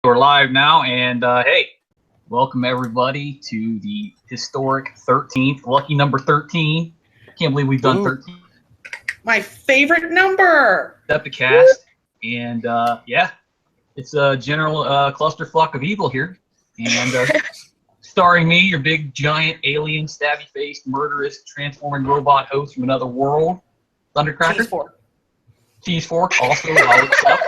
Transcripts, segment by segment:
we're live now, and hey, welcome everybody to the historic 13th, lucky number 13. Can't believe we've done 13. My favorite number! Decepticast, and yeah, it's a general clusterfuck of evil here, and starring me, your big, giant, alien, stabby-faced, murderous, transforming robot host from another world, Thundercracker. Cheese fork, also solid stuff.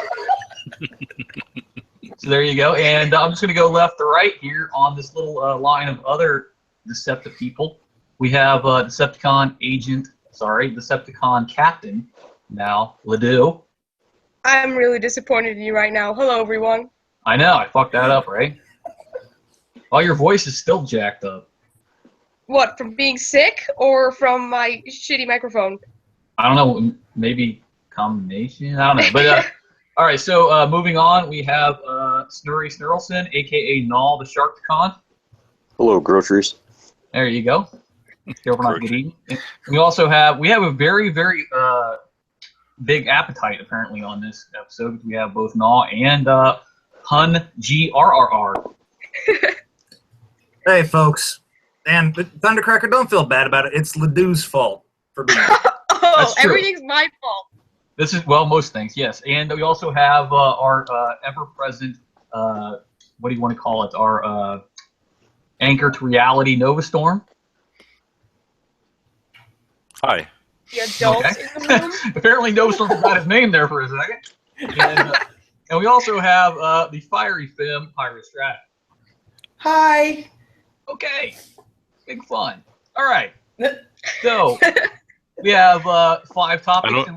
So there you go, and I'm just going to go left to right here on this little line of other Deceptive people. We have Decepticon Captain, now, Ledoux. I'm really disappointed in you right now. Hello, everyone. I know, I fucked that up, right? Oh, your voice is still jacked up. What, from being sick or from my shitty microphone? I don't know, maybe combination? I don't know, but all right, so moving on, we have Snurry Snurlson, a.k.a. Null, the Sharkticon. Hello, groceries. There you go. Careful not to get eaten. We also have a very, very big appetite, apparently, on this episode. We have both Null and Hun GRRR. Hey, folks. And Thundercracker, don't feel bad about it. It's Ledoux's fault for being Oh, everything's my fault. This is, well, most things, yes. And we also have our ever-present, what do you want to call it, our anchor to reality, Nova Storm. Hi. The adults in the room? Apparently Nova Storm forgot his name there for a second. And we also have the fiery femme, Pyrostrat. Hi. Okay. Big fun. All right. So, we have 5 topics.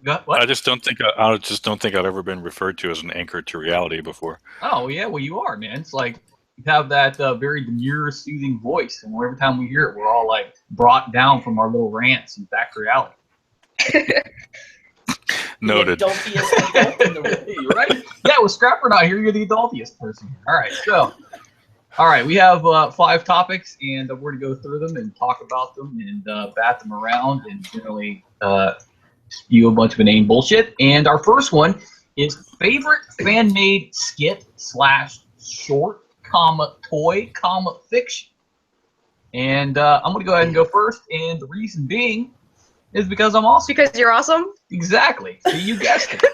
What? I just don't think I've ever been referred to as an anchor to reality before. Oh yeah, well you are, man. It's like you have that very demure, soothing voice, and every time we hear it, we're all like brought down from our little rants and back to reality. Noted. The adultiest adult in the room. Right? Yeah, with Scrapper not here, you're the adultiest person. All right, so. All right, we have 5 topics, and we're going to go through them and talk about them and bat them around and generally spew a bunch of inane bullshit. And our first one is favorite fan-made skit / short, toy, fiction. And I'm going to go ahead and go first, and the reason being is because I'm awesome. Because you're awesome? Exactly. See, you guessed it.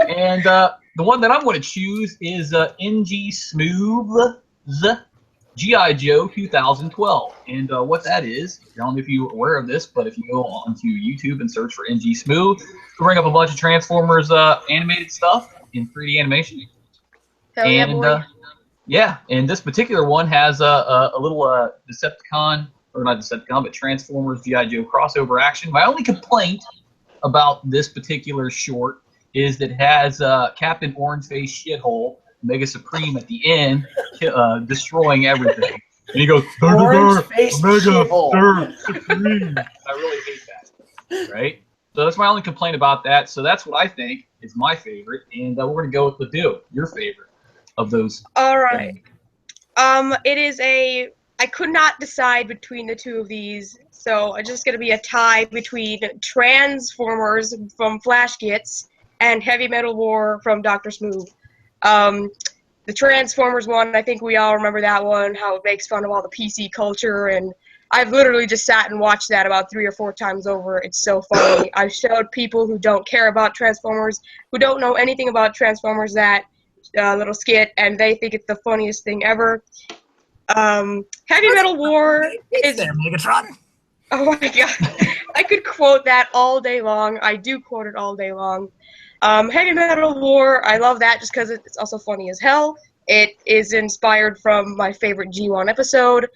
And the one that I'm going to choose is NG Smooth's G.I. Joe 2012. And what that is, I don't know if you're aware of this, but if you go onto YouTube and search for NG Smooth, it'll bring up a bunch of Transformers animated stuff in 3D animation. Hell yeah, boy. Yeah, and this particular one has a little Decepticon, or not Decepticon, but Transformers G.I. Joe crossover action. My only complaint about this particular short is that it has Captain Orangeface Shithole Mega Supreme at the end, destroying everything. And he goes, Orange-faced shithole. Supreme. I really hate that. Right? So that's my only complaint about that. So that's what I think is my favorite. And we're going to go with Ledoux, your favorite of those. All right. It is I could not decide between the two of these. So it's just going to be a tie between Transformers from Flash Gits and Heavy Metal War from Dr. Smooth. The Transformers one, I think we all remember that one, how it makes fun of all the PC culture, and I've literally just sat and watched that about 3 or 4 times over. It's so funny. I've showed people who don't care about Transformers, who don't know anything about Transformers, that little skit, and they think it's the funniest thing ever. Heavy Metal War is... there, Megatron. Oh my god. I could quote that all day long. I do quote it all day long. Heavy Metal War, I love that just because it's also funny as hell. It is inspired from my favorite G1 episode.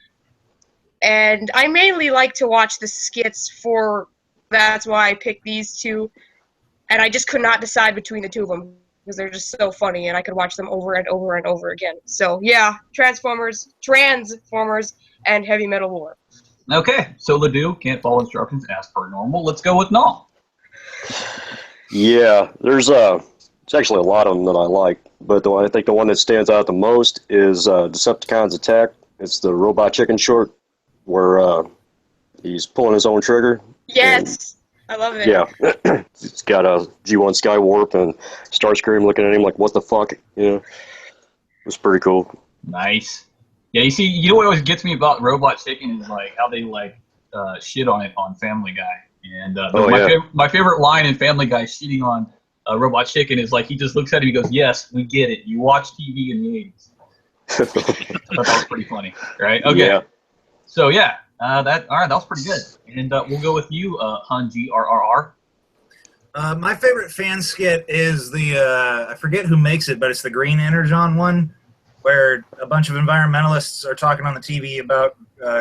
And I mainly like to watch the skits that's why I picked these two. And I just could not decide between the two of them because they're just so funny and I could watch them over and over and over again. So yeah, Transformers, and Heavy Metal War. Okay, so Ledoux can't follow instructions as per normal. Let's go with Null. Yeah, there's actually a lot of them that I like, but I think the one that stands out the most is Decepticons Attack. It's the Robot Chicken short where he's pulling his own trigger. Yes, I love it. Yeah, it's got a G1 Skywarp and Starscream looking at him like, what the fuck, you know? was pretty cool. Nice. Yeah, you see, you know what always gets me about Robot Chicken is like how they like shit on it on Family Guy. And my favorite line in Family Guy shitting on Robot Chicken is like he just looks at him and he goes, "Yes, we get it. You watch TV in the 80s." I thought that was pretty funny, right? Okay. Yeah. So yeah, all right, that was pretty good. And we'll go with you, Hanji RRR. My favorite fan skit is the I forget who makes it, but it's the Green Energon one, where a bunch of environmentalists are talking on the TV about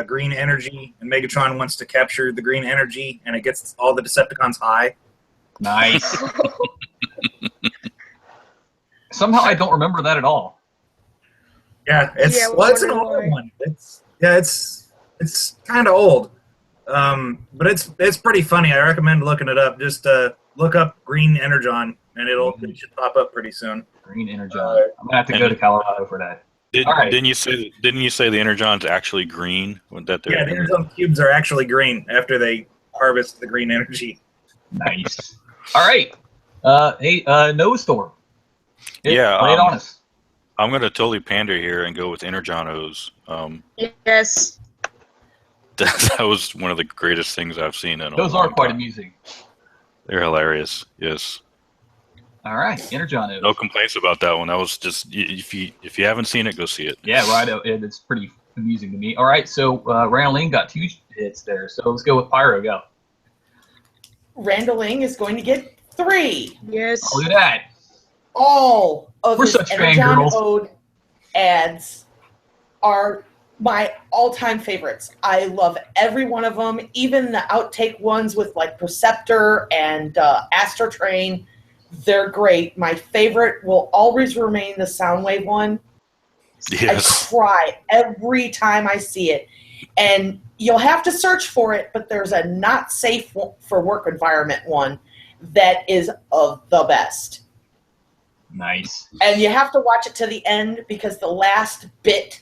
green energy, and Megatron wants to capture the green energy, and it gets all the Decepticons high. Nice. Somehow I don't remember that at all. Yeah, it's an old one. It's kind of old, but it's pretty funny. I recommend looking it up. Just look up Green Energon, and it should pop up pretty soon. Green Energon. I'm gonna have to go to Colorado for that. All right. Didn't you say the Energon's actually green? The Energon cubes are actually green after they harvest the green energy. Nice. All right. Hey, Nose Storm. Lay it on us. I'm going to totally pander here and go with Energonos. Yes. That was one of the greatest things I've seen in a Those long are quite time. amusing. They're hilarious. Yes. All right, Energonos. No complaints about that one. That was just if you haven't seen it, go see it. Yeah, right. It's pretty amusing to me. All right, so Randoline got 2 hits there. So let's go with Pyro. Go. Randoling is going to get 3. Yes. Oh, look at that. All of We're his such Energon fangirls. Ode ads are my all-time favorites. I love every one of them, even the outtake ones with like Perceptor and Astro Train. They're great. My favorite will always remain the Soundwave one. Yes. I cry every time I see it. And you'll have to search for it, but there's a not safe for work environment one that is of the best. Nice. And you have to watch it to the end because the last bit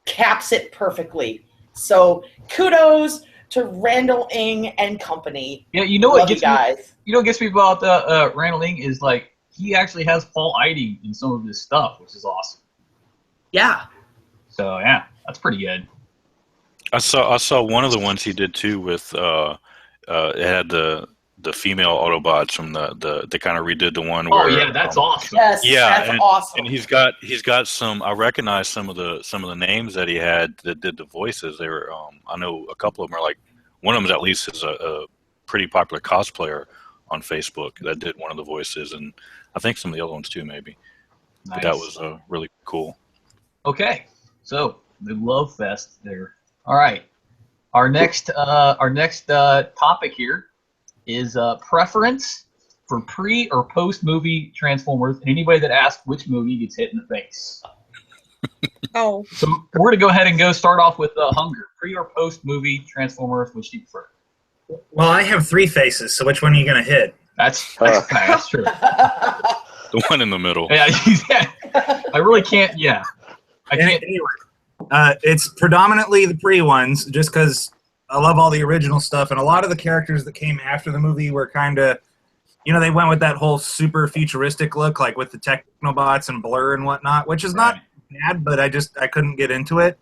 caps it perfectly. So kudos to Randall Ing and company. Yeah, you know what Love gets you guys. me? You know what gets me about Randall Ing is like he actually has Paul Eiding in some of his stuff, which is awesome. Yeah. So yeah, that's pretty good. I saw one of the ones he did too with it had the female Autobots from they kind of redid the one where. Oh yeah, that's awesome. Yes, Yeah, that's awesome. And he's got some. I recognize some of the names that he had that did the voices. They were I know a couple of them are like one of them at least is a pretty popular cosplayer on Facebook that did one of the voices, and I think some of the other ones too maybe. Nice. But that was really cool. Okay, so the Love Fest there. All right, our next topic here is preference for pre or post movie Transformers. And anybody that asks which movie gets hit in the face. Oh. So we're gonna go ahead and start off with Hunger. Pre or post movie Transformers, which do you prefer? Well, I have 3 faces, so which one are you going to hit? That's true. The one in the middle. Yeah, I really can't. Yeah, I can't. Anyway, it's predominantly the pre ones, just because I love all the original stuff, and a lot of the characters that came after the movie were kind of, they went with that whole super futuristic look, like with the Technobots and Blur and whatnot, which is not bad, but I couldn't get into it.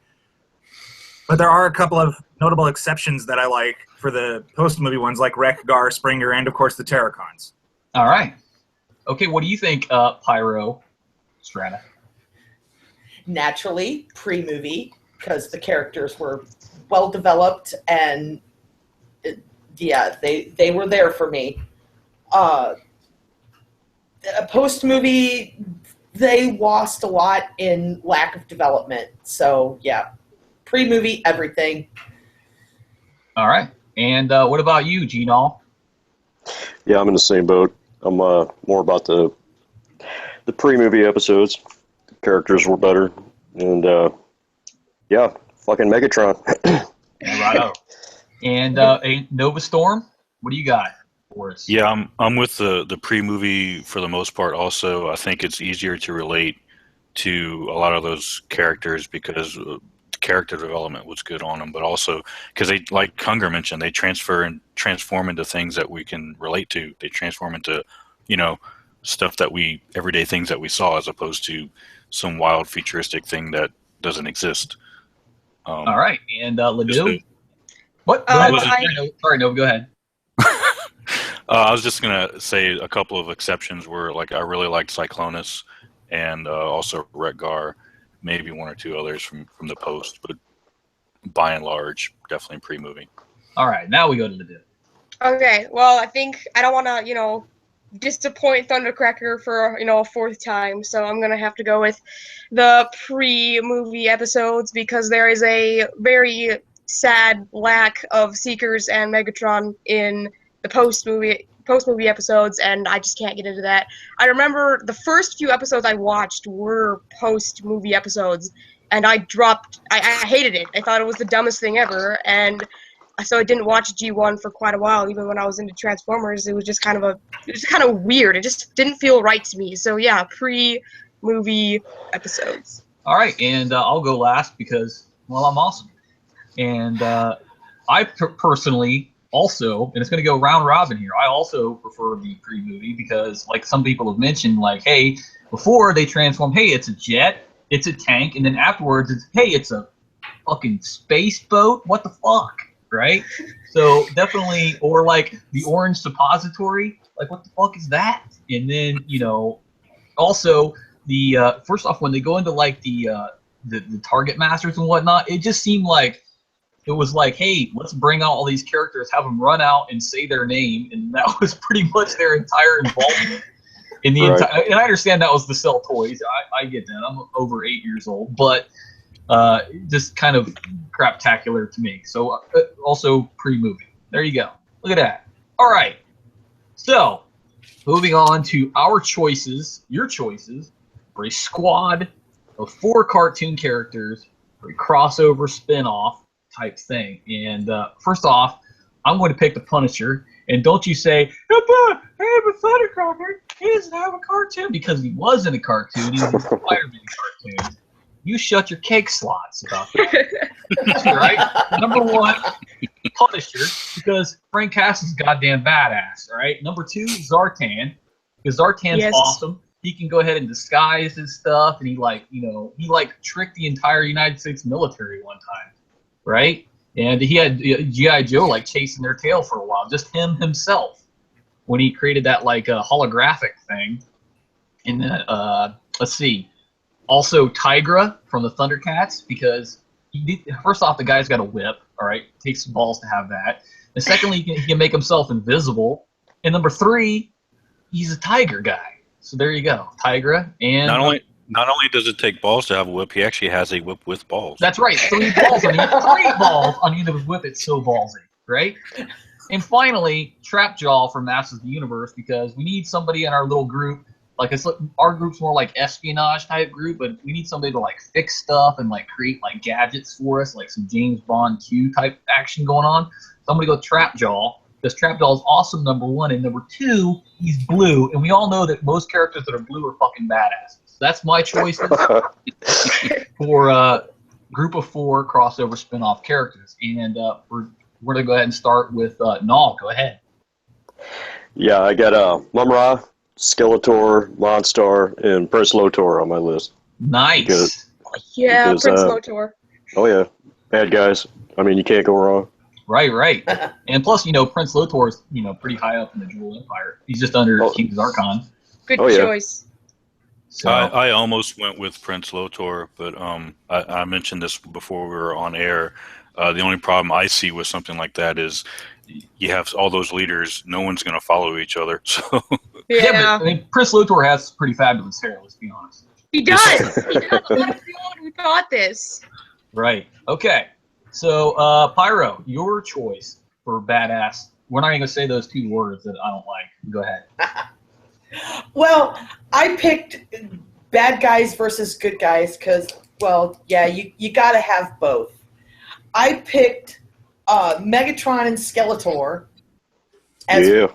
But there are a couple of notable exceptions that I like for the post-movie ones, like Wreck-Gar, Springer, and, of course, the Terracons. All right. Okay, what do you think, Pyro, Strata? Naturally, pre-movie, because the characters were well-developed, and, they were there for me. Post-movie, they lost a lot in lack of development. So, yeah, pre-movie, everything. All right. And what about you, Genal? Yeah, I'm in the same boat. I'm more about the pre-movie episodes. The characters were better, and fucking Megatron. Righto. And a Nova Storm, what do you got for us? Yeah, I'm with the pre-movie for the most part. Also, I think it's easier to relate to a lot of those characters because character development was good on them, but also because they, like Hunger mentioned, they transform into things that we can relate to. They transform into, stuff that everyday things that we saw, as opposed to some wild futuristic thing that doesn't exist. All right, and Just Ledoux? to- What? Go Um, ahead. Sorry, no, go ahead. I was just gonna say a couple of exceptions were like I really liked Cyclonus, and also Retgar, maybe one or two others from the post, but by and large, definitely pre-movie. All right, now we go to Ledoux. Okay, well, I think I don't want to, disappoint Thundercracker for, a fourth time, so I'm going to have to go with the pre-movie episodes because there is a very sad lack of Seekers and Megatron in the post-movie episodes, and I just can't get into that. I remember the first few episodes I watched were post-movie episodes, and I hated it. I thought it was the dumbest thing ever, and so I didn't watch G1 for quite a while. Even when I was into Transformers, it was just kind of weird. It just didn't feel right to me. So yeah, pre-movie episodes. All right, and I'll go last because, well, I'm awesome. And I personally also, and it's going to go round robin here, I also prefer the pre-movie because, like some people have mentioned, like, hey, before they transform, hey, it's a jet, it's a tank, and then afterwards it's, hey, it's a fucking space boat? What the fuck? Right? So definitely, or like the orange suppository, like what the fuck is that? And then, also the first off, when they go into like the target masters and whatnot, it just seemed like it was like, hey, let's bring out all these characters, have them run out and say their name, and that was pretty much their entire involvement in the entire. And I understand that was to sell toys. I get that. I'm over 8 years old, but just kind of craptacular to me. So also pre-movie. There you go. Look at that. All right. So moving on to our choices, your choices for a squad of 4 cartoon characters for a crossover spin-off type thing. And first off, I'm going to pick the Punisher. And don't you say, hey, but Thundercracker, he doesn't have a cartoon, because he was in a cartoon. He was in a Spider-Man cartoon. You shut your cake slots about that. Right? Number 1, Punisher, because Frank Castle's goddamn badass. All right. Number 2, Zartan, because Zartan's awesome. He can go ahead and disguise his stuff, and he tricked the entire United States military one time, right? And he had G.I. Joe like chasing their tail for a while, just himself, when he created that like holographic thing. And then let's see. Also, Tigra from the Thundercats, because first off, the guy's got a whip. All right, it takes some balls to have that. And secondly, he can make himself invisible. And number 3, he's a tiger guy. So there you go, Tigra. And not only does it take balls to have a whip, he actually has a whip with balls. That's right, 3 balls on each, 3 balls on the end of his whip. It's so ballsy, right? And finally, Trapjaw from Masters of the Universe, because we need somebody in our little group. Like our group's more like espionage type group, but we need somebody to like fix stuff and like create like gadgets for us, like some James Bond Q type action going on. So I'm gonna go Trapjaw, because Trapjaw is awesome, number 1, and number 2, he's blue, and we all know that most characters that are blue are fucking badasses. So that's my choices for group of 4 crossover spin-off characters, and we're gonna go ahead and start with Null. Go ahead. Yeah, I got Mumra, Skeletor, Monstar, and Prince Lotor on my list. Nice. Because Prince Lotor. Oh yeah, bad guys. I mean, you can't go wrong. Right. And plus, Prince Lotor is, pretty high up in the Jewel Empire. He's just under King Zarkon. Good choice. So I almost went with Prince Lotor, but I mentioned this before we were on air. The only problem I see with something like that is you have all those leaders. No one's going to follow each other. So yeah, but Prince Lotor has pretty fabulous hair. Let's be honest. He does. He does. A lot of people who thought this. Right. Okay. So Pyro, your choice for badass. We're not even going to say those 2 words that I don't like. Go ahead. Well, I picked bad guys versus good guys because, well, yeah, you got to have both. I picked Megatron and Skeletor as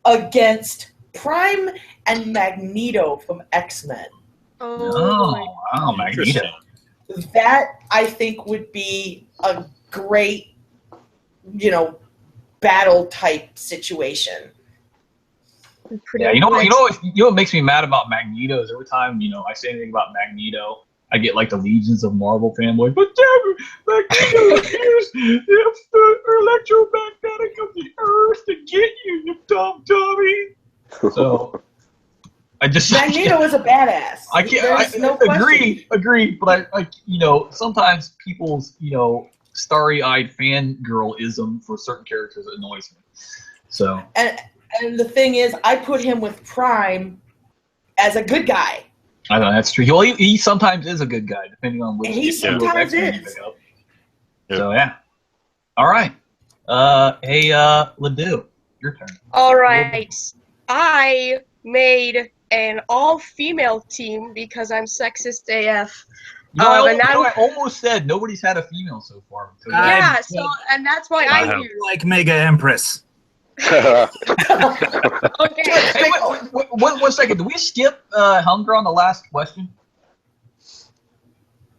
against Prime and Magneto from X-Men. Oh, wow, Magneto. That, I think, would be a great, battle-type situation. Pretty Yeah, you know much. what makes me mad about Magneto is every time I say anything about Magneto, I get like the legions of Marvel fanboys. But damn it, Magneto here's the electromagnetic of the Earth to get you, you dumb dummy. So I just Magneto is a badass. I can't. There's no Agree. But sometimes people's starry-eyed fangirlism for certain characters annoys me. So And the thing is, I put him with Prime as a good guy. I know that's true. He sometimes is a good guy, depending on which He sometimes X-Men you is. pick up. Yeah. So yeah. All right. Hey, Ledoux, your turn. All right. I made an all-female team because I'm sexist AF. I almost said nobody's had a female so far. So Yeah, and that's why I I'm have. here. Like Mega Empress. Okay. Hey, wait, 1 second. Did we skip Hunger on the last question?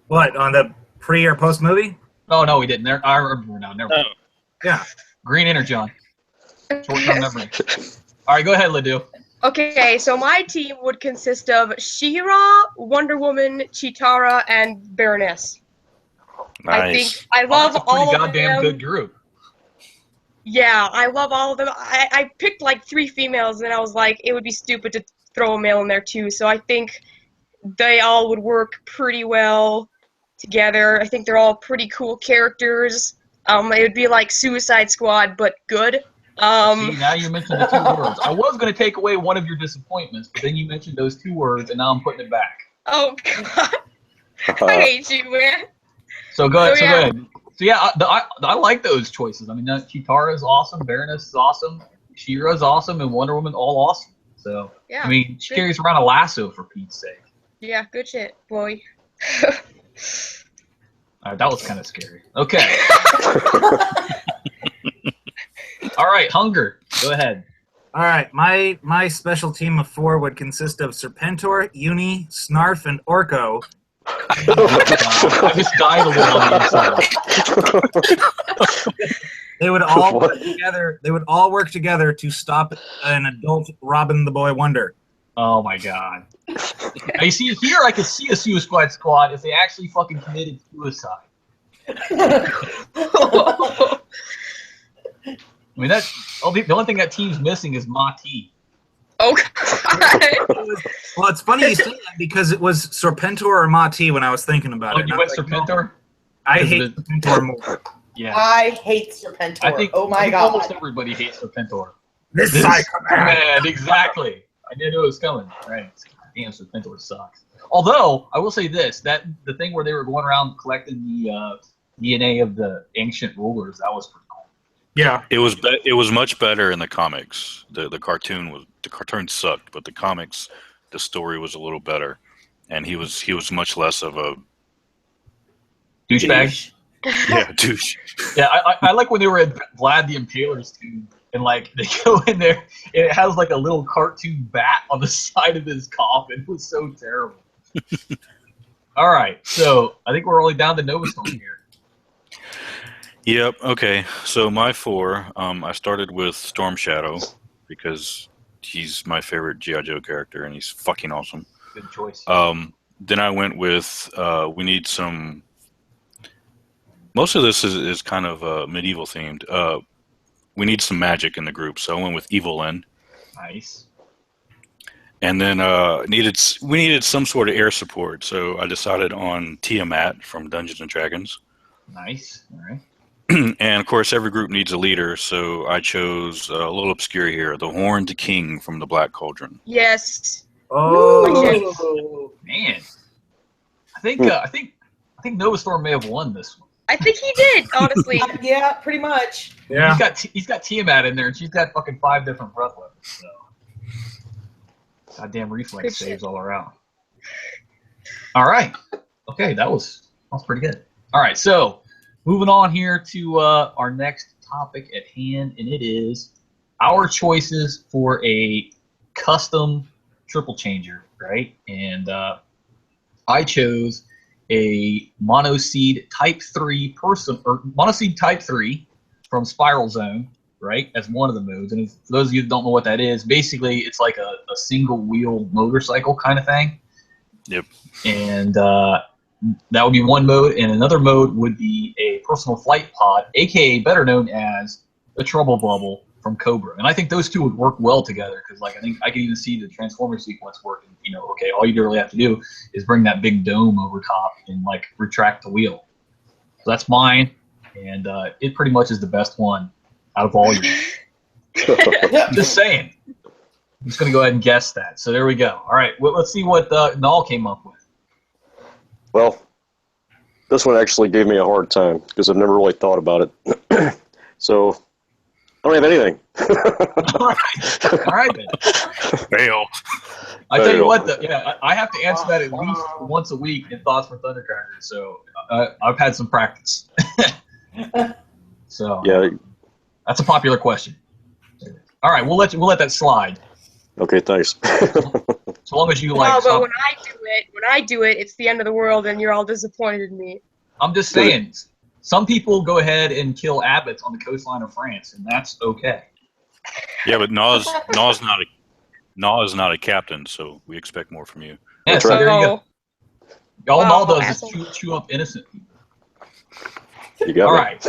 What, on the pre or post movie? Oh no, we didn't. I remember now. Never mind. Yeah. Green Energon. Short-term memory. All right, go ahead, Ledoux. Okay, so my team would consist of She-Ra, Wonder Woman, Chitara, and Baroness. Nice. I love That's a pretty all of goddamn them. good group. Yeah, I love all of them. I picked like 3 females, and I was like, it would be stupid to throw a male in there too. So I think they all would work pretty well together. I think they're all pretty cool characters. It would be like Suicide Squad, but good. See, now you mentioned the 2 words. I was going to take away one of your disappointments, but then you mentioned those 2 words, and now I'm putting it back. Oh God, I hate you, man. So go ahead. So, So yeah. go ahead. So yeah, I like those choices. I mean, Chitara is awesome, Baroness is awesome, She-Ra is awesome, and Wonder Woman all awesome. So Yeah. I mean, she good. carries around a lasso for Pete's sake. Yeah, good shit, boy. All right, that was kind of scary. Okay. All right, Hunger. Go ahead. All right, my special team of 4 would consist of Serpentor, Uni, Snarf, and Orko. I just died a little on the inside. They would all work together. They would all work together to stop an adult Robin the Boy Wonder. Oh my god. Now, you see, here I could see a Suicide Squad if they actually fucking committed suicide. I mean, the only thing that team's missing is Mati. Oh God. Well, it's funny you say that because it was Serpentor or Mati when I was thinking about Oh, it. you And went I was like, Serpentor? I hate Serpentor more. Yeah. I hate Serpentor. I think God. almost everybody hates Serpentor. This This psychopath. man, exactly. I didn't know it was coming. Right. Damn, Serpentor sucks. Although, I will say this, that the thing where they were going around collecting the DNA of the ancient rulers, that was pretty cool. Yeah. It was much better in the comics. The cartoon sucked, but the comics, the story was a little better, and he was much less of a Douchebag. yeah douche. Yeah, I like when they were at Vlad the Impaler's tomb, and like they go in there, and it has like a little cartoon bat on the side of his coffin. It was so terrible. All right, so I think we're only down to Nova Storm here. Yep. Okay. So my 4, I started with Storm Shadow because he's my favorite G.I. Joe character, and he's fucking awesome. Good choice. Then I went with we need some. Most of this is kind of medieval themed. We need some magic in the group, so I went with Evelyn. Nice. And then we needed some sort of air support, so I decided on Tiamat from Dungeons and Dragons. Nice. All right. And of course, every group needs a leader, so I chose a little obscure here, the Horned King from the Black Cauldron. Yes. Oh. Man, I think Nova Storm may have won this one. I think he did, honestly. Yeah, pretty much. Yeah. He's got Tiamat in there, and she's got fucking 5 different breath weapons. So, goddamn reflex Good saves shit. all around. All right. Okay, that was pretty good. All right, so moving on here to our next topic at hand, and it is our choices for a custom triple changer, right? And I chose a Monoseed Type 3 Monoseed Type 3 from Spiral Zone, right, as one of the modes. And for those of you that don't know what that is, basically it's like a single wheel motorcycle kind of thing. Yep. And that would be one mode, and another mode would be a personal flight pod, aka better known as the Trouble Bubble from Cobra. And I think those two would work well together because, like, I think I can even see the Transformer sequence working. You know, okay, all you really have to do is bring that big dome over top and like retract the wheel. So that's mine, and it pretty much is the best one out of all of you. Just saying. I'm just gonna go ahead and guess that. So there we go. All right, well, let's see what Null came up with. Well, this one actually gave me a hard time because I've never really thought about it. So I don't have anything. All right then. Fail. I tell you what, though, yeah, I have to answer that at least once a week in Thoughts for Thundercracker. So I've had some practice. So Yeah. that's a popular question. All right, we'll let that slide. Okay, thanks. So long as you like. No, but when I do it, it's the end of the world, and you're all disappointed in me. I'm just saying, some people go ahead and kill abbots on the coastline of France, and that's okay. Yeah, but Naw's not a captain, so we expect more from you. Yeah, That's so right. there you go. All Wow, Null does asshole. is chew up innocent people. You got All me. right.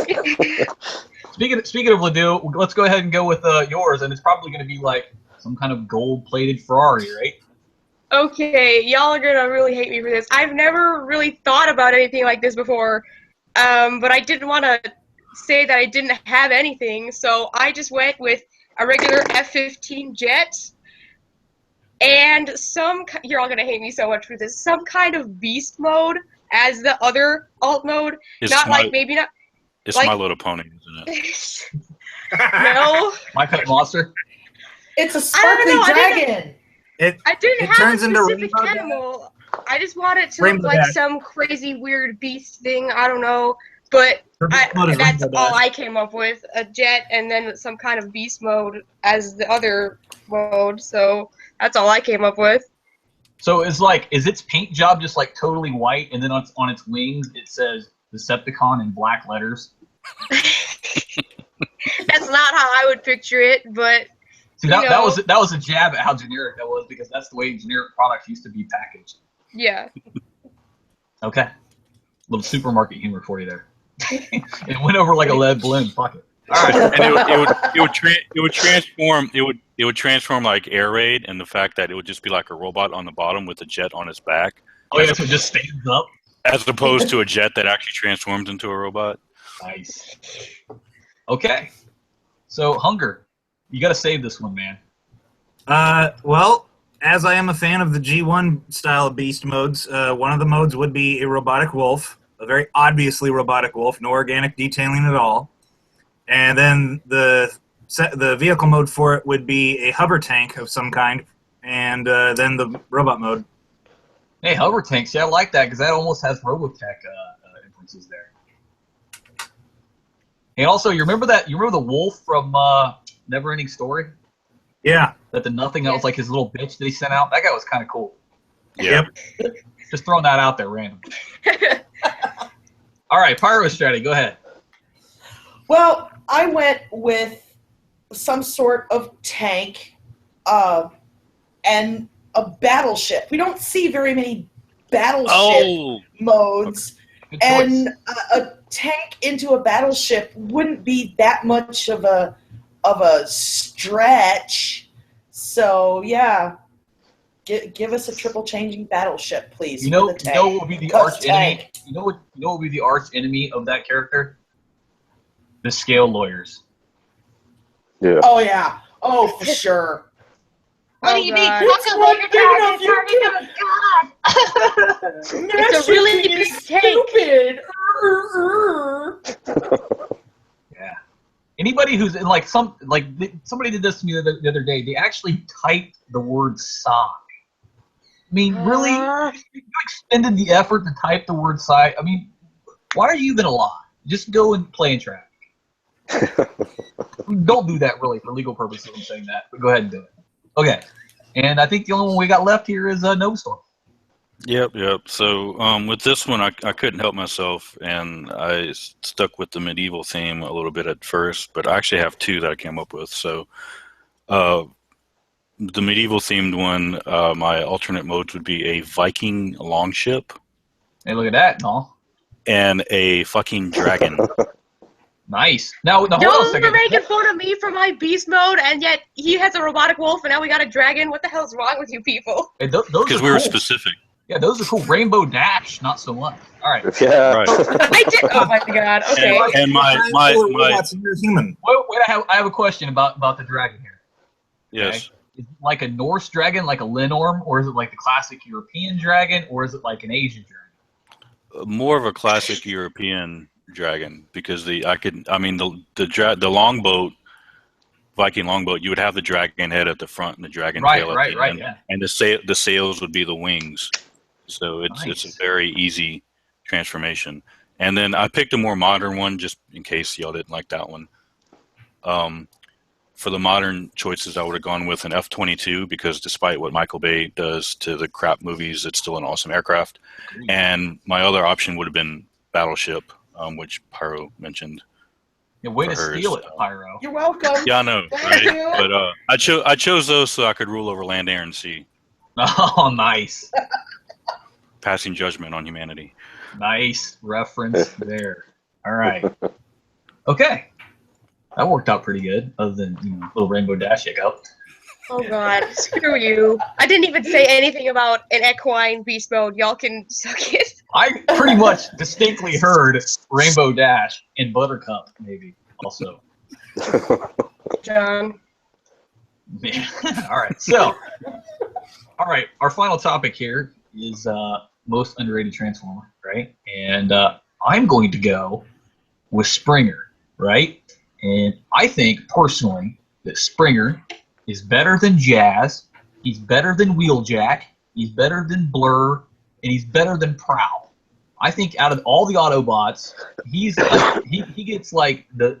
Speaking of Ledoux, let's go ahead and go with yours, and it's probably going to be like some kind of gold-plated Ferrari, right? Okay, y'all are gonna really hate me for this. I've never really thought about anything like this before, but I didn't want to say that I didn't have anything, so I just went with a regular F-15 jet and you're all gonna hate me so much for this, some kind of beast mode as the other alt mode. It's Not my, like, maybe not, It's like- My Little Pony, isn't it? no. My Pet Monster. It's a I don't sparkly know, I didn't- dragon. I didn't It have turns a into specific Rainbow Dash. animal. I just wanted to Rainbow look like Dash. some crazy weird beast thing. I don't know, but that's all I came up with: a jet, and then some kind of beast mode as the other mode. So that's all I came up with. So it's like, is its paint job just like totally white, and then on its wings it says Decepticon in black letters? That's not how I would picture it, but See, that was a jab at how generic that was, because that's the way generic products used to be packaged. yeah. Okay, little supermarket humor for you there. It went over like a lead balloon. Fuck it. All right. And it would transform like Air Raid, and the fact that it would just be like a robot on the bottom with a jet on its back, Oh yeah, so it just stands up. as opposed to a jet that actually transforms into a robot. Nice. Okay. So Hunger, you got to save this one, man. Well, as I am a fan of the G1 style of beast modes, one of the modes would be a robotic wolf, a very obviously robotic wolf, no organic detailing at all. And then the vehicle mode for it would be a hover tank of some kind, and then the robot mode. Hey, hover tanks. Yeah, I like that because that almost has Robotech influences there. And also, you remember the wolf from Neverending Story? Yeah. That the nothing that was like his little bitch that he sent out. That guy was kind of cool. Yeah. Yep. Just throwing that out there randomly. All right, Pyrostraty, go ahead. Well, I went with some sort of tank and a battleship. We don't see very many battleship modes. Good choice. And a tank into a battleship wouldn't be that much of a stretch. So yeah, give us a triple changing battleship, please. You know with a tank. what would be the Because arch enemy? tank. You know what would be the arch enemy of that character? The scale lawyers. Yeah. Oh yeah. Oh, for sure. What do you mean? It's one big enough you It's a really big tank. Stupid. Yeah. Anybody who's in somebody did this to me the other day. They actually typed the word sock. I mean, really? You expended the effort to type the word sock. I mean, why are you even alive? Just go and play in traffic. Don't do that, really, for legal purposes. I'm saying that, but go ahead and do it. Okay. And I think the only one we got left here is No Storm. Yep, yep. So with this one, I couldn't help myself, and I stuck with the medieval theme a little bit at first, but I actually have two that I came up with. So uh, the medieval themed one, my alternate modes would be a Viking longship Hey, look at that, no? and a fucking dragon. Nice. Now hold on a Y'all second. are making fun of me for my beast mode, and yet he has a robotic wolf, and now we got a dragon. What the hell's wrong with you people? Hey, those Because are we were cool. specific. Yeah, those are cool. Rainbow Dash, not so much. All right. Yeah. Right. I did. Oh my god. Okay. And my robots and you're human. Wait, I have a question about the dragon here. yes. Is it like a Norse dragon, like a Linorm, or is it like the classic European dragon, or is it like an Asian dragon? More of a classic European dragon because the longboat, Viking longboat, you would have the dragon head at the front and the dragon tail at the end, yeah. and the sails would be the wings. So it's Nice. a very easy transformation. And then I picked a more modern one just in case y'all didn't like that one. For the modern choices, I would have gone with an F-22 because despite what Michael Bay does to the crap movies, it's still an awesome aircraft. And my other option would have been Battleship, which Pyro mentioned. Yeah, way to for hers. steal it, Pyro. You're welcome. Yeah, I know, Thank right? you. But I chose those so I could rule over land, air, and sea, Oh, nice. passing judgment on humanity. Nice reference there. All right. Okay. That worked out pretty good, other than little Rainbow Dash hiccup. Oh god. Screw you. I didn't even say anything about an equine beast mode. Y'all can suck it. I pretty much distinctly heard Rainbow Dash and Buttercup, maybe also. John. Yeah. All right. So, our final topic here is most underrated Transformer, right? And I'm going to go with Springer, right? And I think personally that Springer is better than Jazz. He's better than Wheeljack. He's better than Blur, and he's better than Prowl. I think out of all the Autobots, he's like, he gets like the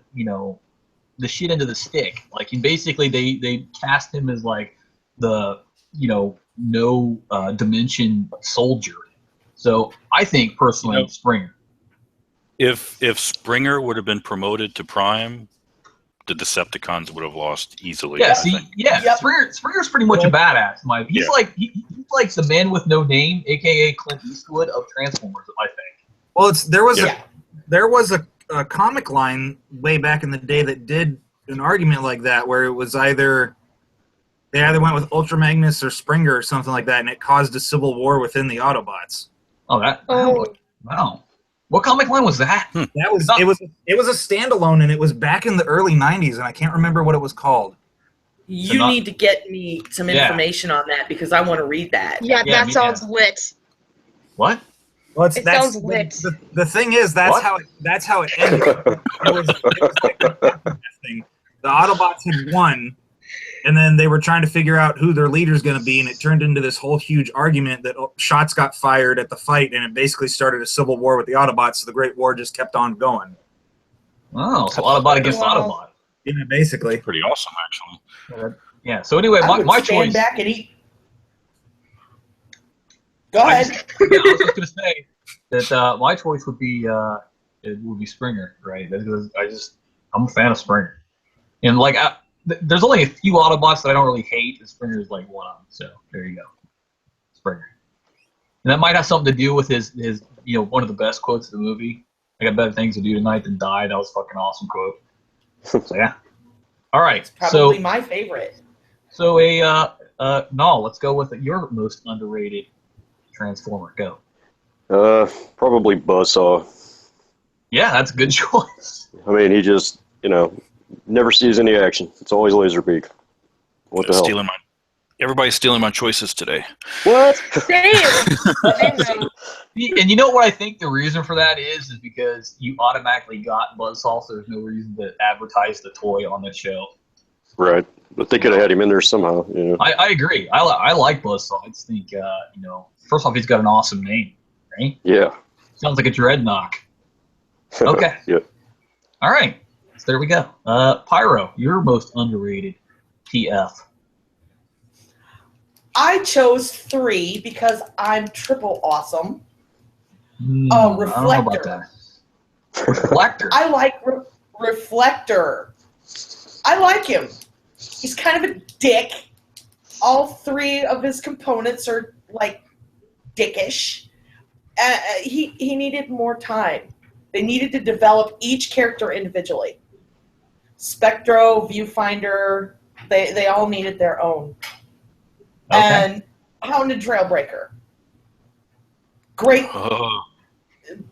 shit into the stick. Like, and basically they cast him as like the no dimension soldier. So I think personally Springer. If Springer would have been promoted to Prime, the Decepticons would have lost easily. Yeah, I see, think. yeah, Yep. Springer's pretty much a badass. He's Yeah. like he's like the man with no name, aka Clint Eastwood of Transformers, I think. Well, Yeah. there was a comic line way back in the day that did an argument like that, where it was they either went with Ultra Magnus or Springer or something like that, and it caused a civil war within the Autobots. Oh, that Oh. wow. What comic line was that? That was Not- it was a standalone, and it was back in the early '90s, and I can't remember what it was called. You need to get me some Yeah. information on that because I want to read that. Yeah, Yeah, that sounds lit. What? Well, It sounds lit. The thing is, that's What? how it ended. it was like a thing. The Autobots had won, and then they were trying to figure out who their leader's going to be, and it turned into this whole huge argument that shots got fired at the fight, and it basically started a civil war with the Autobots. So the Great War just kept on going. Oh, so Autobot against Wow. Autobot. Yeah, basically. Pretty awesome, actually. Yeah. So anyway, I would my stand choice. back and eat. Go I ahead. I was just gonna say that my choice would be Springer, right? Because I'm a fan of Springer, and like there's only a few Autobots that I don't really hate, and Springer is like one of them. So there you go, Springer. And that might have something to do with his one of the best quotes of the movie. I got better things to do tonight than die. That was a fucking awesome quote. So yeah. All right. Probably my favorite. So no, let's go with your most underrated Transformer. Go. Probably Buzzsaw. Yeah, that's a good choice. I mean, he just, never sees any action. It's always Laserbeak. What the hell? Everybody's stealing my choices today. What? Damn. And you know what I think the reason for that is because you automatically got Buzzsaw, so there's no reason to advertise the toy on the show. Right. But they could have had him in there somehow, I agree. I like Buzzsaw. I just think, first off, he's got an awesome name, right? Yeah. Sounds like a Dreadnought. Okay. Yep. All right. So there we go. Pyro, your most underrated TF. I chose 3 because I'm triple awesome. I don't know about Reflector. that. Reflector. I like Reflector. I like him. He's kind of a dick. All 3 of his components are like dickish. He needed more time. They needed to develop each character individually. Spectro, Viewfinder, they all needed their own. Okay. And Hound and Trailbreaker. Great. Oh,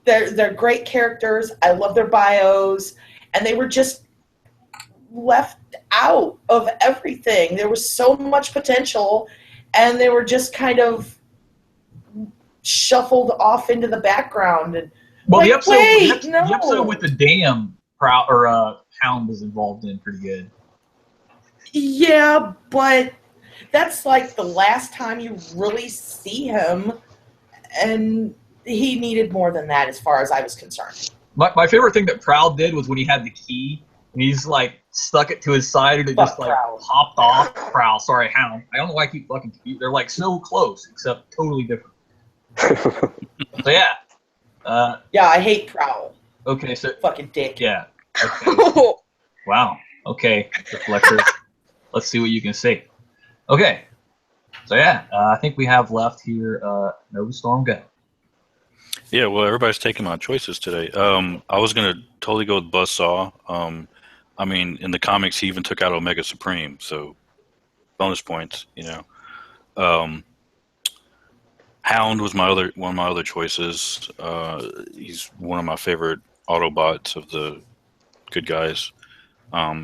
They're great characters. I love their bios. And they were just left out of everything. There was so much potential, and they were just kind of shuffled off into the background. And Well, like, the no. episode with the dam Hound was involved in pretty good. Yeah, but that's like the last time you really see him, and he needed more than that as far as I was concerned. My favorite thing that Prowl did was when he had the key and he's like stuck it to his side and it Fuck just like Prowl. popped off. Prowl, sorry, Hound. I don't know why I keep fucking confused. They're like so close except totally different. So yeah. Yeah, I hate Prowl. Okay, so Fucking dick. yeah. Okay. Wow. Okay, Reflector. Let's see what you can say. Okay. So yeah, I think we have left here Nova Storm Go. yeah. Well, everybody's taking my choices today. I was gonna totally go with Buzzsaw. I mean, in the comics, he even took out Omega Supreme, so bonus points. Hound was one of my other choices. He's one of my favorite Autobots of the good guys.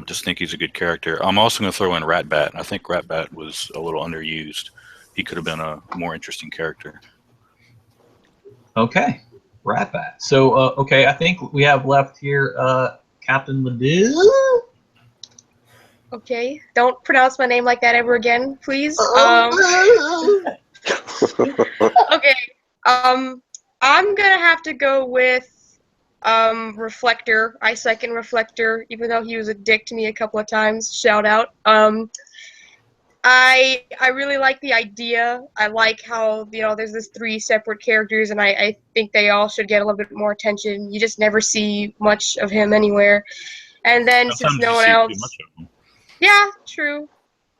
Just think he's a good character. I'm also going to throw in Ratbat. I think Ratbat was a little underused. He could have been a more interesting character. Okay, Ratbat. So okay, I think we have left here Captain Lediz. Okay, don't pronounce my name like that ever again, please. Okay, I'm gonna have to go with Reflector. I second Reflector, even though he was a dick to me a couple of times. Shout out. I really like the idea. I like how there's this 3 separate characters, and I think they all should get a little bit more attention. You just never see much of him anywhere. And then Sometimes since no you one see too else, much of them. yeah, true.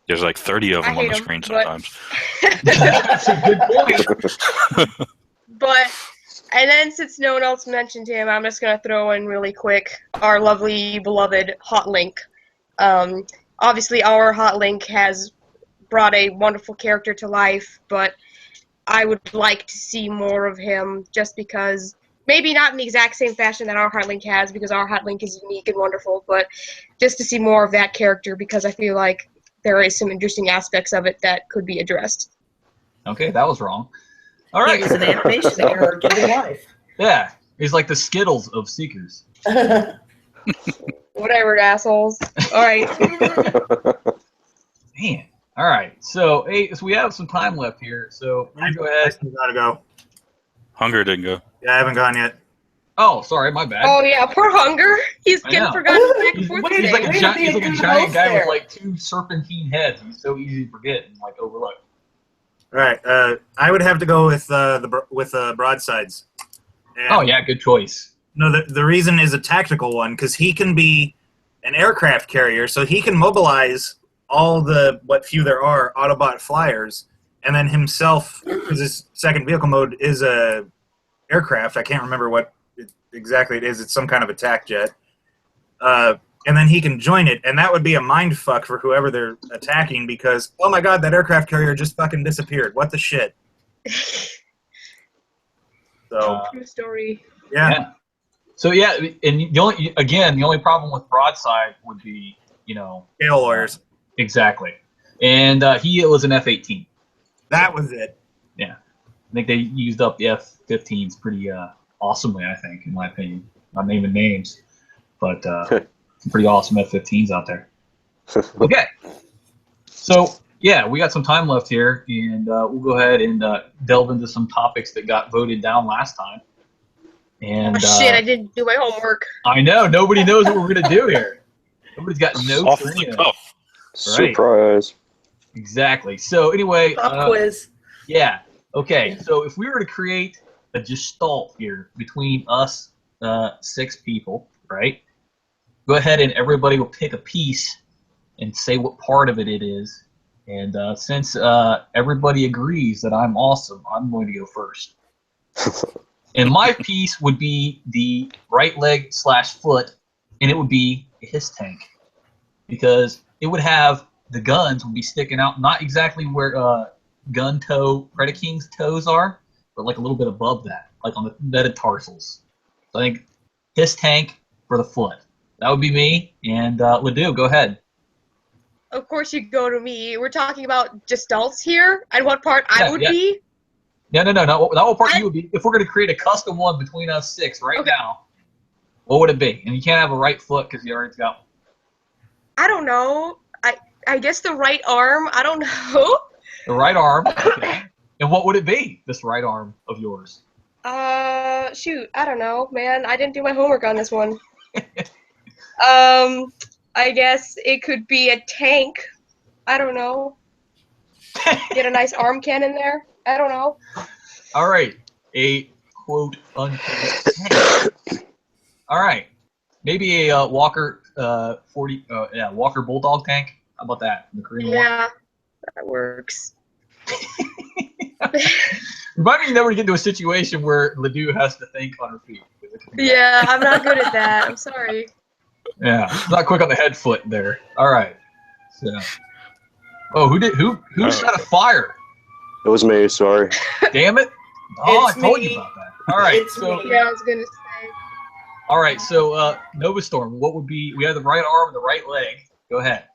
There's like 30 of I them on hate the 'em, screen but- sometimes. That's a good point. But, and then since no one else mentioned him, I'm just going to throw in really quick our lovely, beloved Hot Link. Obviously, our Hot Link has brought a wonderful character to life, but I would like to see more of him just because, maybe not in the exact same fashion that our Hot Link has, because our Hot Link is unique and wonderful, but just to see more of that character because I feel like there is some interesting aspects of it that could be addressed. Okay, that was wrong. All right. He was an animation error given life. Yeah, he's like the Skittles of Seekers. Whatever, assholes. All right. Man. All right. So, hey, so we have some time left here. So, you go ahead. I gotta go. Hunger didn't go. Yeah, I haven't gone yet. Oh, sorry, my bad. Oh yeah, poor Hunger. He's I getting know. forgotten back and He's, forth he's today. like a Way to giant, be he's a like a good giant host guy with there. like 2 serpentine heads. He's so easy to forget and like overlook. All right, I would have to go with broadsides. And Oh yeah, good choice. No, the reason is a tactical one because he can be an aircraft carrier, so he can mobilize all the what few there are Autobot flyers, and then himself, because his second vehicle mode is a aircraft. I can't remember what exactly it is. It's some kind of attack jet. And then he can join it, and that would be a mind fuck for whoever they're attacking because, oh my god, that aircraft carrier just fucking disappeared. What the shit? So, True story. yeah. So yeah, and the only problem with Broadside would be, Scale lawyers. exactly. And he was an F-18. That was it. I think they used up the F-15s pretty awesomely, I think, in my opinion. Not naming names, but some pretty awesome F-15s out there. Okay. So, yeah, we got some time left here, and we'll go ahead and delve into some topics that got voted down last time. And, Oh shit, I didn't do my homework. I know. Nobody knows what we're going to do here. Nobody's got notes Off or the anything. cuff. Right. Surprise. Exactly. So anyway, Pop quiz. yeah. Okay. So if we were to create a gestalt here between us 6 people, right? Go ahead and everybody will pick a piece and say what part of it is. And since everybody agrees that I'm awesome, I'm going to go first. And my piece would be the right leg / foot, and it would be his tank. Because it would have, the guns would be sticking out, not exactly where gun toe, Predaking's toes are, but like a little bit above that, like on the metatarsals. So I think his tank for the foot. That would be me. And Ledoux, go ahead. Of course you go to me. We're talking about gestalts here, and what part I would be. No. That what part you would be. If we're going to create a custom one between us 6 right now, what would it be? And you can't have a right foot because you already got one. I don't know. I guess the right arm. I don't know. The right arm. Okay. And what would it be, this right arm of yours? Shoot. I don't know, man. I didn't do my homework on this one. I guess it could be a tank. I don't know. Get a nice arm cannon there. I don't know. All right. A quote unquote tank. All right. Maybe a Walker Walker Bulldog tank. How about that? The Korean one. Yeah, that works. Remind me you never get into a situation where Ledoux has to think on her feet. Yeah, I'm not good at that. I'm sorry. Yeah, not quick on the head foot there. All right. So, who shot a fire? It was me. Sorry. Damn it! Oh, It's I told me. you about that. All right. It's So, me. Yeah, I was gonna say. all right. So, Nova Storm, what would be? We have the right arm and the right leg. Go ahead.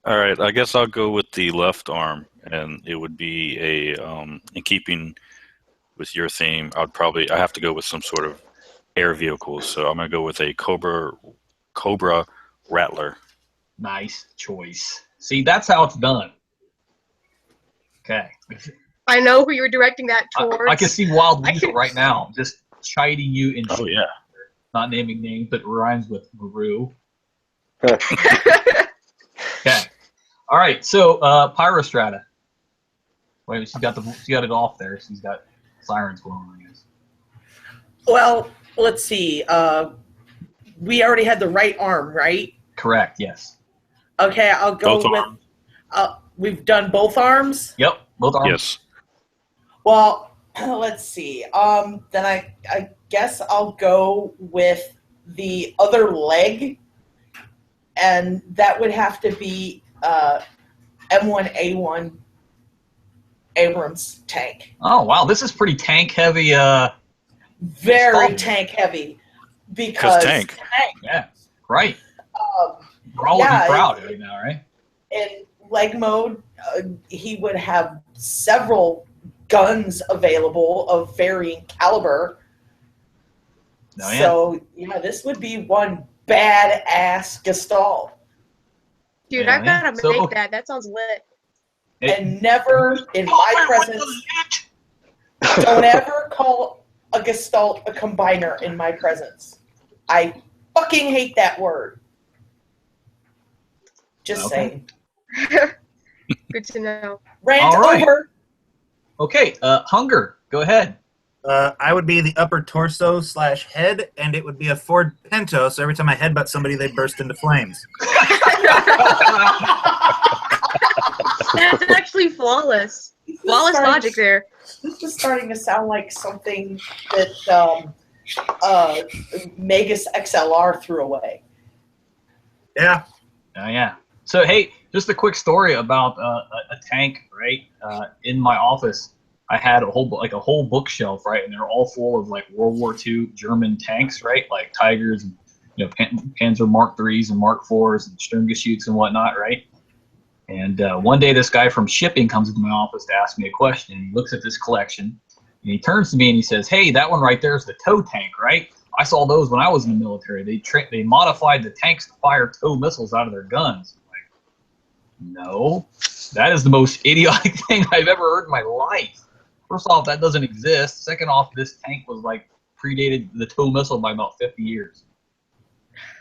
All right, I guess I'll go with the left arm, and it would be in keeping with your theme. I have to go with some sort of air vehicle, so I'm gonna go with a Cobra Rattler. Nice choice. See, that's how it's done. Okay. I know who you're directing that towards. I can see Wild Weasel right now, just chiding you in Oh yeah. not naming names, but rhymes with Maru. Huh. Okay. All right. So Pyrostrata. Wait, she got it off there. She's got sirens going on, I guess. Well, let's see. We already had the right arm, right? Correct. Yes. Okay, I'll go Both with. arms. We've done both arms. Yep. Both arms. Yes. Well, let's see. Then I guess I'll go with the other leg, and that would have to be M1A1 Abrams tank. Oh wow, this is pretty tank heavy. Very Stop. tank heavy because tank. Yeah. Right. Um, We're all Yeah, be proud right now, right? in leg mode, he would have several guns available of varying caliber. Oh, yeah. So, yeah, this would be one badass Gestalt. Dude, Yeah, I gotta yeah. So- make that. That sounds lit. And never in my presence, don't ever call a Gestalt a combiner in my presence. I fucking hate that word. Just Okay. saying. Good to know. Rant All right. over. Okay. Hunger. Go ahead. I would be the upper torso / head, and it would be a Ford Pinto, so every time I headbutt somebody, they burst into flames. That's actually flawless. Flawless logic there. This is starting to sound like something that Magus XLR threw away. Yeah. Oh yeah. So hey, just a quick story about a tank, right? In my office, I had a whole bookshelf, right, and they're all full of like World War II German tanks, right, like Tigers, and Panzer Mark IIIs and Mark IVs and Sturmgeschütz and whatnot, right? And one day, this guy from shipping comes into my office to ask me a question. He looks at this collection, and he turns to me and he says, "Hey, that one right there is the tow tank, right? I saw those when I was in the military. They modified the tanks to fire tow missiles out of their guns." I'm like, no, that is the most idiotic thing I've ever heard in my life. First off, that doesn't exist. Second off, this tank was like predated the tow missile by about 50 years.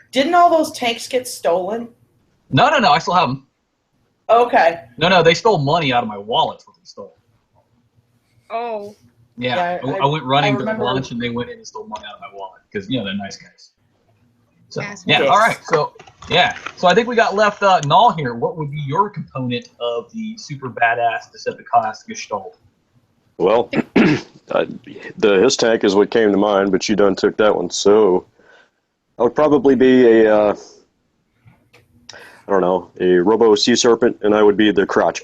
Didn't all those tanks get stolen? No, I still have them. Okay. No, they stole money out of my wallet. That's what they stole. Oh. Yeah, Yeah, I went running I during remember- lunch, and they went in and stole money out of my wallet because they're nice guys. So Yes. yeah, Yes. all right. So I think we got left Null here. What would be your component of the super badass Decepticast Gestalt? Well, his tank is what came to mind, but you done took that one. So I would probably be a, I don't know, a Robo Sea Serpent, and I would be the crotch.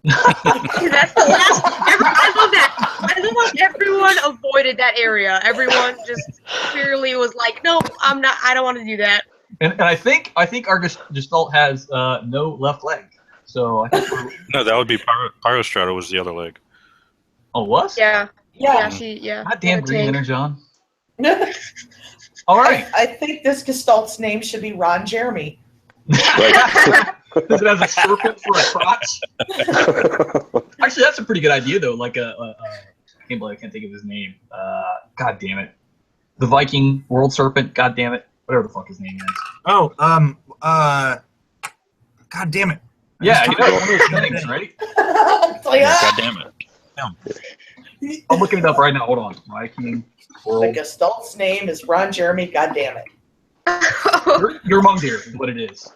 That's the last. I love that. I love everyone avoided that area. Everyone just clearly was like, "No, I'm not. I don't want to do that." And I think our Gestalt has no left leg. So I think No, that would be Pyrostrata was the other leg. oh, what? Yeah. Yeah. God damn the Green tank. Energon. All right. I think this Gestalt's name should be Ron Jeremy. Does it have a serpent for a crotch? Actually, that's a pretty good idea, though. Like I can't think of his name. God damn it. The Viking World Serpent. God damn it. Whatever the fuck his name is. Oh, God damn it. Yeah, you know, one of those things, right? It's like, God damn it. I'm looking it up right now. Hold on. Viking The World. Gestalt's name is Ron Jeremy. God damn it. Your Mungdeer is what it is.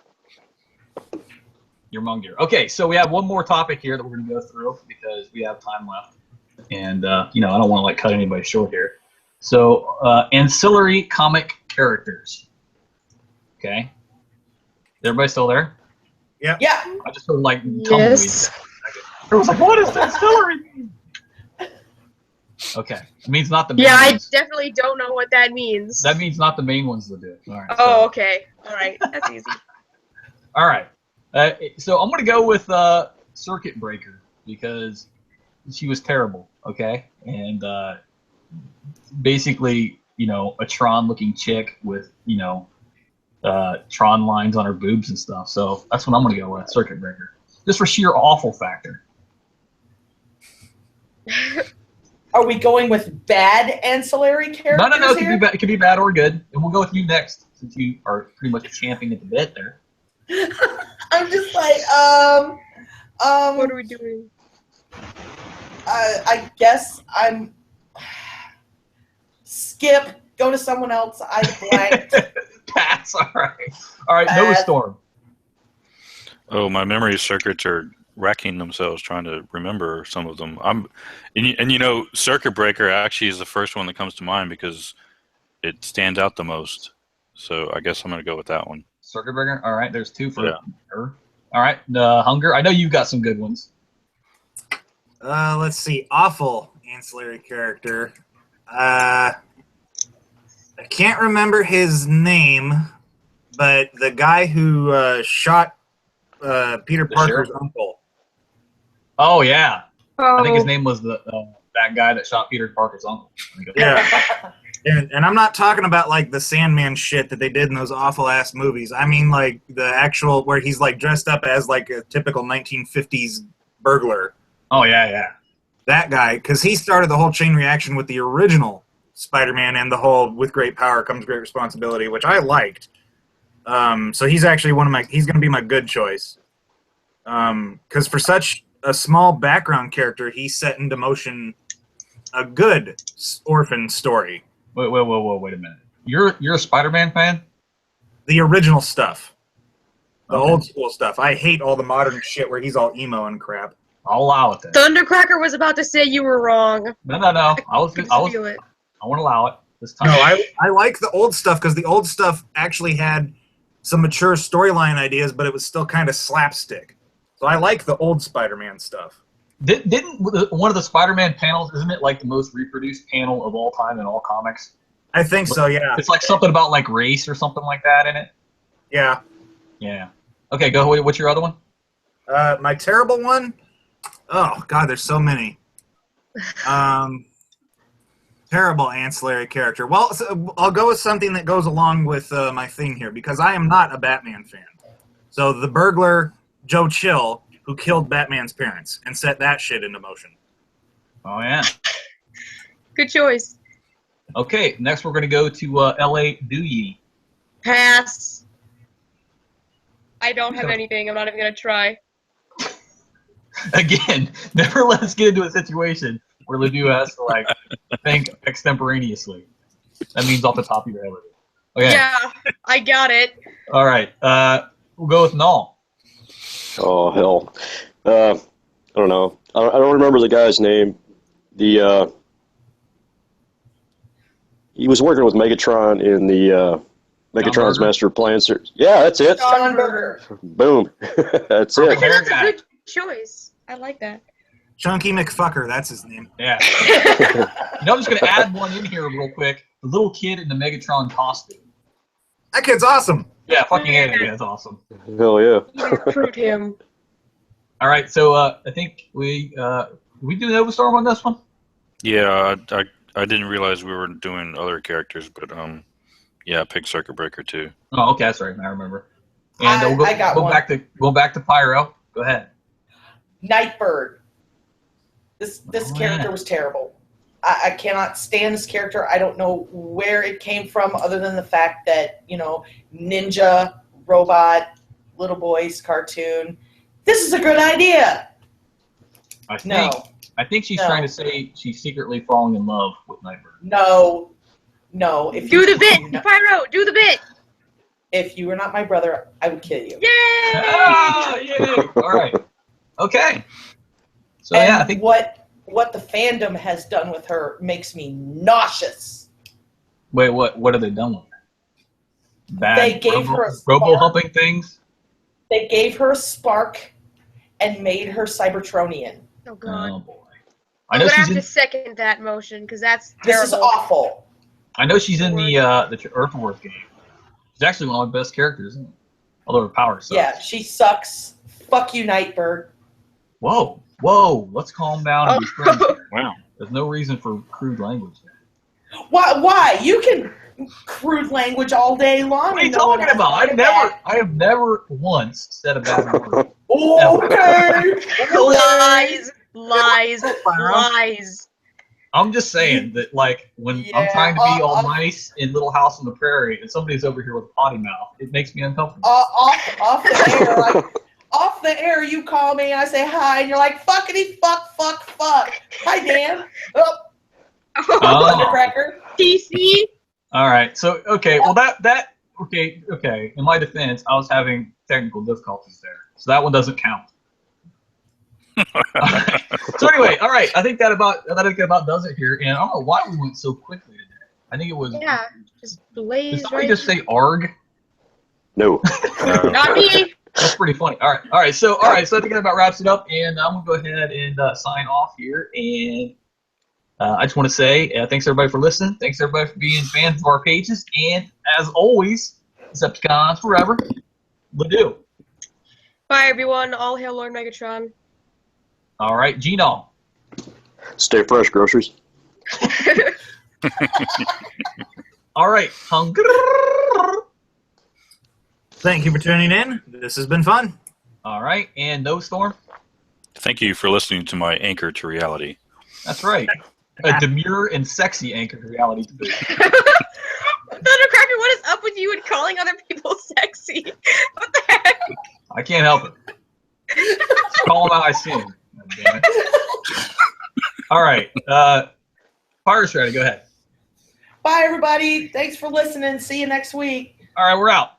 Your Mungdeer. Okay, so we have one more topic here that we're going to go through because we have time left. And, I don't want to, cut anybody short here. So, ancillary comic characters. Okay? Is everybody still there? Yeah. I just heard, tumbleweeds. Yes. I was like, what does ancillary mean? Okay. It means not the main Yeah, I ones. definitely don't know what that means. That means not the main ones that do it. All right. Oh, so- okay. All right. That's easy. All right. So I'm going to go with Circuit Breaker because she was terrible, okay? And basically, a Tron-looking chick with, Tron lines on her boobs and stuff. So that's what I'm going to go with, Circuit Breaker. Just for sheer awful factor. Are we going with bad ancillary characters No. here? It could be bad or good. And we'll go with you next since you are pretty much champing at the bit there. I'm just like, What are we doing? I guess I'm skip. Go to someone else. I blanked. Pass. All right. No Pass. storm. Oh, my memory circuits are wrecking themselves trying to remember some of them. Circuit Breaker actually is the first one that comes to mind because it stands out the most. So I guess I'm going to go with that one. Circuit Breaker. All right. There's two for Yeah. her. All right. Hunger. I know you've got some good ones. Let's see. Awful ancillary character. I can't remember his name, but the guy who shot Peter Parker's sheriff? uncle. Oh yeah. Oh, I think his name was that guy that shot Peter Parker's uncle. Yeah. And I'm not talking about the Sandman shit that they did in those awful ass movies. I mean the actual where he's dressed up as a typical 1950s burglar. Oh yeah. That guy, because he started the whole chain reaction with the original Spider-Man and the whole "with great power comes great responsibility," which I liked. So he's actually he's going to be my good choice. Because for such a small background character, he set into motion a good orphan story. Wait a minute. You're a Spider-Man fan? The original stuff. The Okay. old school stuff. I hate all the modern shit where he's all emo and crap. I'll allow it then. Thundercracker was about to say you were wrong. No. I Feel it. won't allow it this time. No, I like the old stuff because the old stuff actually had some mature storyline ideas, but it was still kind of slapstick. So I like the old Spider-Man stuff. Didn't one of the Spider-Man panels, isn't it the most reproduced panel of all time in all comics? I think so, yeah. It's something about race or something like that in it. Yeah. Yeah. Okay, go. What's your other one? My terrible one? Oh, God, there's so many. Terrible ancillary character. Well, so I'll go with something that goes along with my thing here, because I am not a Batman fan. So the burglar, Joe Chill, who killed Batman's parents and set that shit into motion. Oh yeah. Good choice. Okay, next we're gonna go to L.A. Doogie. Pass. I don't have anything. I'm not even gonna try. Again, never let us get into a situation where Ledoux has to like think extemporaneously. That means off the top of your head. Okay. Yeah, I got it. All right. We'll go with Null. Oh hell, I don't know. I don't remember the guy's name. He was working with Megatron in the Megatron's Master Plan series. Yeah, that's it. John Burger. Boom. That's Perfect it. hair That's a guy. good choice. I like that. Chunky McFucker, that's his name. Yeah. I'm just gonna add one in here real quick. The little kid in the Megatron costume. That kid's awesome. Yeah, fucking A, that guy's awesome. Hell yeah. Recruit him. All right, so I think we do Nova Storm on this one. Yeah, I didn't realize we were doing other characters, but yeah, I picked Circuit Breaker too. Oh, okay, that's right. I remember. And I got one. Go back to Pyro. Go ahead. Nightbird. This Oh, character yeah. was terrible. I cannot stand this character. I don't know where it came from other than the fact that, ninja, robot, little boys, cartoon. This is a good idea. I think No. she's No. trying to say she's secretly falling in love with Nightbird. No. If Do you, the bit, Pyro. Do the bit. If you were not my brother, I would kill you. Yay! Ah, yay! All right. Okay. So And yeah, I think what the fandom has done with her makes me nauseous. Wait, what have they done with her? Bad They gave her a robo spark. humping things. They gave her a spark and made her Cybertronian. Oh god. Oh boy. I I'm know gonna she's have in. to second that motion because that's This terrible. is awful. I know she's in the Earthworth game. She's actually one of my best characters, isn't it? Although her power sucks. Yeah, she sucks. Fuck you, Nightbird. Whoa. Let's calm down and be friends here. Wow. There's no reason for crude language there. Why? You can crude language all day long. What are you and no one talking has about? to say that. I have never once said a bad word. Okay. Lies. I'm just saying that, like, when I'm Yeah, trying to be all I'll- nice in Little House on the Prairie, and somebody's over here with a potty mouth, it makes me uncomfortable. Off the air, off the air, you call me and I say hi, and you're like, fuckity fuck. Hi, Dan. Oh, Thundercracker. TC. All right. So, okay. Well, okay. In my defense, I was having technical difficulties there, so that one doesn't count. All right. So anyway, all right. I think that about does it here. And I don't know why we went so quickly today. I think it was. Yeah, just Did blaze somebody right. just say "arg"? No. Not me. That's pretty funny. All right. So I think that about wraps it up, and I'm gonna go ahead and sign off here. And I just want to say thanks everybody for listening. Thanks everybody for being fans of our pages. And as always, Decepticons forever. Ledoux. Bye everyone. All hail Lord Megatron. All right, Gino. Stay fresh, groceries. All right, Hunger. Thank you for tuning in. This has been fun. All right, and No Storm. Thank you for listening to my anchor to reality. That's right. A demure and sexy anchor to reality to boot. Thundercracker, what is up with you and calling other people sexy? What the heck? I can't help it. Just call them out, I see them. Damn it. All right, Fire Strategy, go ahead. Bye, everybody. Thanks for listening. See you next week. All right, we're out.